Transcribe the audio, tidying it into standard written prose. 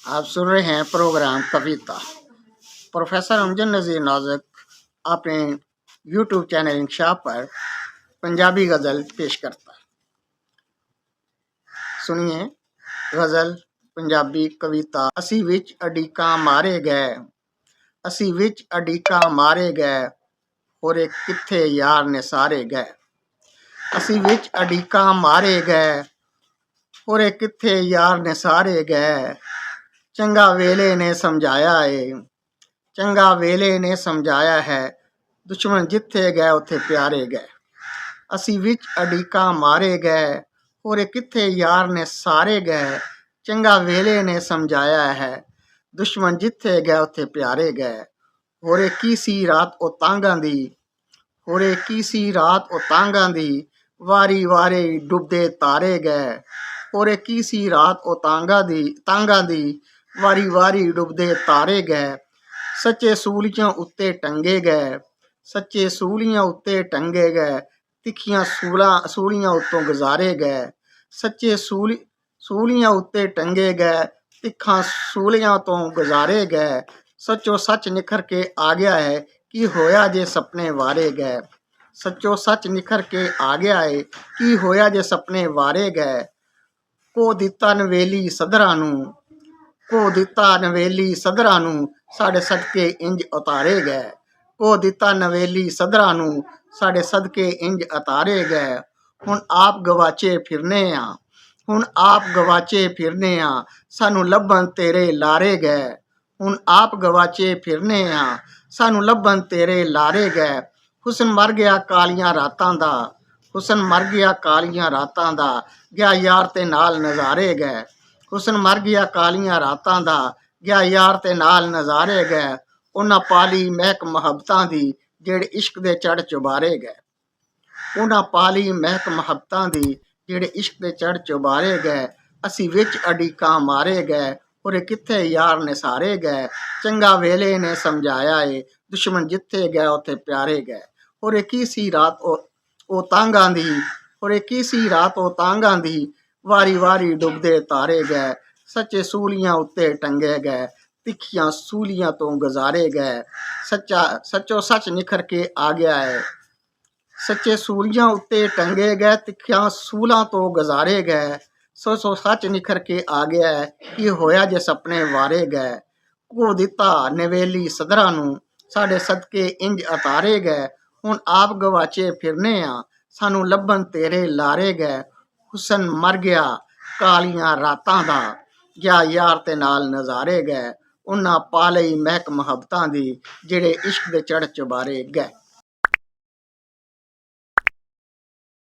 आप सुन रहे हैं प्रोग्राम कविता। प्रोफेसर अमजद नज़ीर नाज़िक अपने यूट्यूब चैनल इंशाह पर पंजाबी गज़ल पेश करता है। सुनिए गज़ल पंजाबी कविता। असी विच अडीका मारे गए, असी विच अडीका मारे गए, होरे किथे यार ने सारे गए। असी विच अडीका मारे गए, होरे किथे यार ने सारे गए। चंगा वेले ने समझाया है, चंगा वेले ने समझाया है, दुश्मन जिथे गए उथे प्यारे गए। असी विच अडीका मारे गए, होरे किथे यार ने सारे गए। चंगा वेले ने समझाया है, दुश्मन जिथे गए उथे प्यारे गए। होरे की सी रात ओ तांगां दी, होरे की सी रात ओ तांगां दी, वारी वारे डुबदे तारे गए। होरे की सी रात ओ तांगां दी, वारी वारी डुबदे तारे गए। सच्चे सूलियां उत्ते टंगे गए, सच्चे सूलियां उत्ते टंगे गए, तिखियां सूलियां उत्तों गुजारे गए। सच्चे सूलियां उत्ते टंगे गए, तिखा सूलियां तो गुजारे गए। सच्चो सच निखर के आ गया है, कि होया जे सपने वारे गए। सच्चो सच निखर के आ गया है, कि होया जे सपने वारे गए। को दिता नवेली सदरां नूं, को दिता नवेली सदरां नूं, साडे सदके इंज उतारे गए। को दिता नवेली सदरां नूं, साडे सदके इंज उतारे गए। हुण आप गवाचे फिरने आ, हुण आप गवाचे फिरने आ, सानू लभन तेरे लारे गए। हुण आप गवाचे फिरने आ, सानू लभन तेरे लारे गए। हुसन मर गया कालियां रातां दा, हुसन मर गया कालियां रातां दा, गया यार ते नाल नज़ारे गए। हुसन मर गया कालियां रातां दा, गया यार ते नाल नज़ारे गए। उन्हां पाली महक मुहब्बतां दी, जेड़े इश्क दे चढ़ चुबारे गए। उन्हां पाली महक मुहब्बतां दी, जेड़े इश्क दे चढ़ चुबारे गए। असी विच अडीकां मारे गए, होरे किथे यार ने सारे गए। चंगा वेले ने समझाया है, दुश्मन जिथे गए उथे प्यारे गए। होरे की सी रात ओ तांगां दी, होरे की सी रात ओ तांगां दी, वारी वारी डुबदे तारे गए। सच्चे सूलियां उत्ते टंगे गए, तिखियां सूलियां तो गुजारे गए। सच्चो सच निखर के आ गया है, सच्चे सूलियां उत्ते टंगे गए, तिखियां सूलां तो गुजारे गए। सो सच निखर के आ गया है, कि होया जे सपने वारे गए। को दिता नवेली सदरां नूं, साडे सदके इंज उतारे गए। हुण आप गवाचे फिरने आ, सानू लभन तेरे लारे गए। हुसन मर गया कालियां रातां दा, गया यार ते नाल नज़ारे गए। उन्हां पा लई महक मुहब्बतां दी, जेड़े इश्क दे चढ़ चुबारे गए।